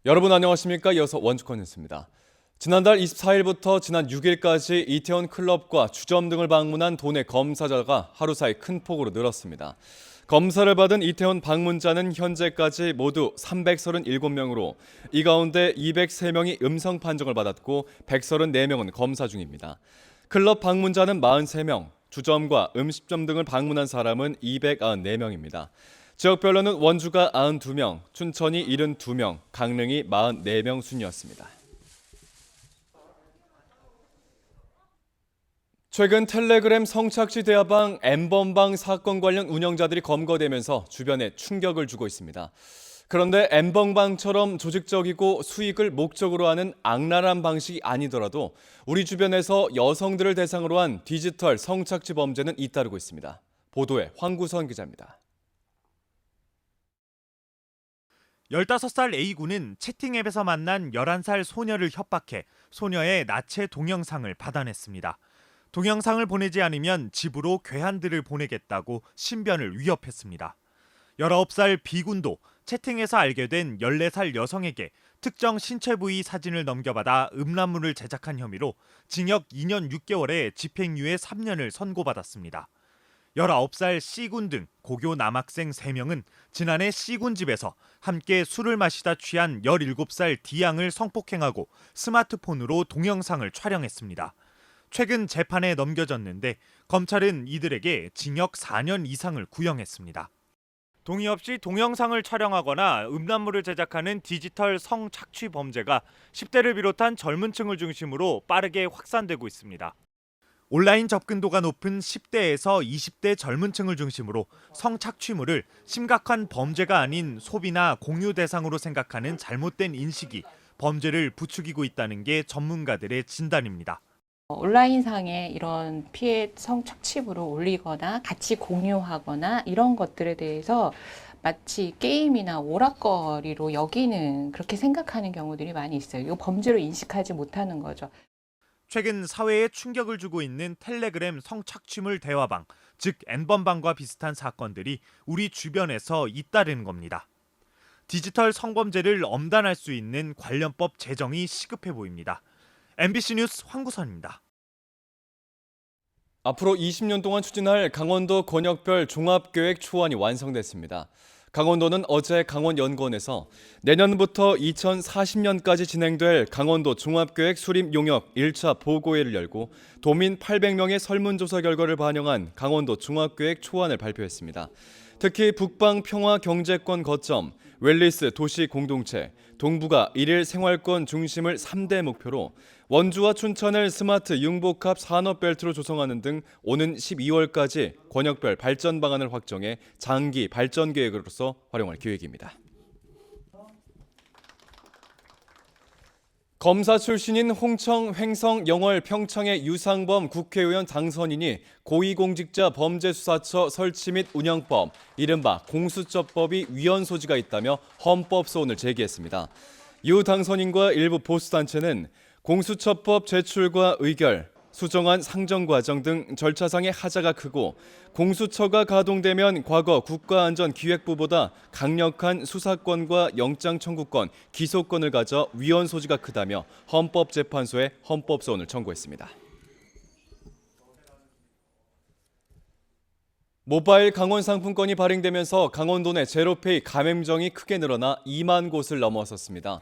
여러분 안녕하십니까? 이어서 원주권 뉴스입니다. 지난달 24일부터 지난 6일까지 이태원 클럽과 주점 등을 방문한 도내 검사자가 하루 사이 큰 폭으로 늘었습니다. 검사를 받은 이태원 방문자는 현재까지 모두 337명으로 이 가운데 203명이 음성 판정을 받았고 134명은 검사 중입니다. 클럽 방문자는 43명, 주점과 음식점 등을 방문한 사람은 294명입니다. 지역별로는 원주가 92명, 춘천이 72명, 강릉이 44명 순이었습니다. 최근 텔레그램 성착취 대화방 엠번방 사건 관련 운영자들이 검거되면서 주변에 충격을 주고 있습니다. 그런데 엠번방처럼 조직적이고 수익을 목적으로 하는 악랄한 방식이 아니더라도 우리 주변에서 여성들을 대상으로 한 디지털 성착취 범죄는 잇따르고 있습니다. 보도에 황구선 기자입니다. 15살 A군은 채팅앱에서 만난 11살 소녀를 협박해 소녀의 나체 동영상을 받아냈습니다. 동영상을 보내지 않으면 집으로 괴한들을 보내겠다고 신변을 위협했습니다. 19살 B군도 채팅에서 알게 된 14살 여성에게 특정 신체 부위 사진을 넘겨받아 음란물을 제작한 혐의로 징역 2년 6개월에 집행유예 3년을 선고받았습니다. 19살 C군 등 고교 남학생 3명은 지난해 C군 집에서 함께 술을 마시다 취한 17살 D양을 성폭행하고 스마트폰으로 동영상을 촬영했습니다. 최근 재판에 넘겨졌는데 검찰은 이들에게 징역 4년 이상을 구형했습니다. 동의 없이 동영상을 촬영하거나 음란물을 제작하는 디지털 성착취 범죄가 10대를 비롯한 젊은 층을 중심으로 빠르게 확산되고 있습니다. 온라인 접근도가 높은 10대에서 20대 젊은 층을 중심으로 성착취물을 심각한 범죄가 아닌 소비나 공유 대상으로 생각하는 잘못된 인식이 범죄를 부추기고 있다는 게 전문가들의 진단입니다. 온라인상에 이런 피해 성착취물을 올리거나 같이 공유하거나 이런 것들에 대해서 마치 게임이나 오락거리로 여기는 그렇게 생각하는 경우들이 많이 있어요. 이거 범죄로 인식하지 못하는 거죠. 최근 사회에 충격을 주고 있는 텔레그램 성착취물 대화방, 즉 N번방과 비슷한 사건들이 우리 주변에서 잇따르는 겁니다. 디지털 성범죄를 엄단할 수 있는 관련법 제정이 시급해 보입니다. MBC 뉴스 황구선입니다. 앞으로 20년 동안 추진할 강원도 권역별 종합계획 초안이 완성됐습니다. 강원도는 어제 강원연구원에서 내년부터 2040년까지 진행될 강원도 종합계획 수립 용역 1차 보고회를 열고 도민 800명의 설문조사 결과를 반영한 강원도 종합계획 초안을 발표했습니다. 특히 북방 평화 경제권 거점, 웰리스 도시 공동체, 동부가 일일 생활권 중심을 3대 목표로 원주와 춘천을 스마트 융복합 산업벨트로 조성하는 등 오는 12월까지 권역별 발전 방안을 확정해 장기 발전 계획으로서 활용할 계획입니다. 검사 출신인 홍청, 횡성, 영월, 평창의 유상범 국회의원 당선인이 고위공직자 범죄수사처 설치 및 운영법, 이른바 공수처법이 위헌 소지가 있다며 헌법 소원을 제기했습니다. 유 당선인과 일부 보수단체는 공수처법 제출과 의결, 수정안 상정 과정 등 절차상의 하자가 크고 공수처가 가동되면 과거 국가안전기획부보다 강력한 수사권과 영장 청구권, 기소권을 가져 위헌 소지가 크다며 헌법재판소에 헌법소원을 청구했습니다. 모바일 강원 상품권이 발행되면서 강원도 내 제로페이 가맹점이 크게 늘어나 2만 곳을 넘어섰습니다.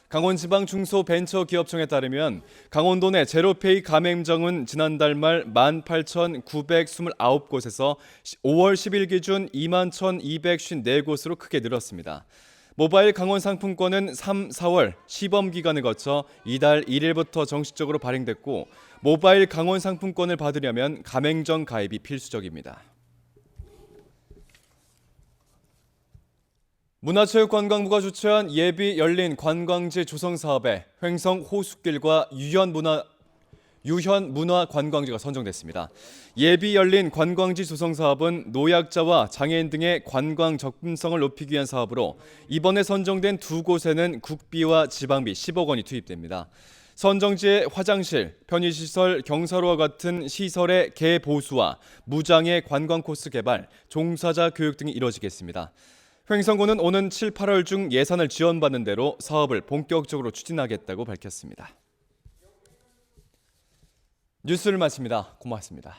강원지방 중소벤처기업청에 따르면 강원도 내 제로페이 가맹점은 지난달 말 18,929곳에서 5월 10일 기준 21,254곳으로 크게 늘었습니다. 모바일 강원 상품권은 3, 4월 시범 기간을 거쳐 이달 1일부터 정식적으로 발행됐고 모바일 강원 상품권을 받으려면 가맹점 가입이 필수적입니다. 문화체육관광부가 주최한 예비 열린 관광지 조성 사업에 횡성 호숫길과 유현문화관광지가 선정됐습니다. 예비 열린 관광지 조성 사업은 노약자와 장애인 등의 관광 접근성을 높이기 위한 사업으로 이번에 선정된 두 곳에는 국비와 지방비 10억 원이 투입됩니다. 선정지의 화장실, 편의시설, 경사로와 같은 시설의 개보수와 무장의 관광 코스 개발, 종사자 교육 등이 이뤄지겠습니다. 횡성군은 오는 7, 8월 중 예산을 지원받는 대로 사업을 본격적으로 추진하겠다고 밝혔습니다. 뉴스를 마칩니다. 고맙습니다.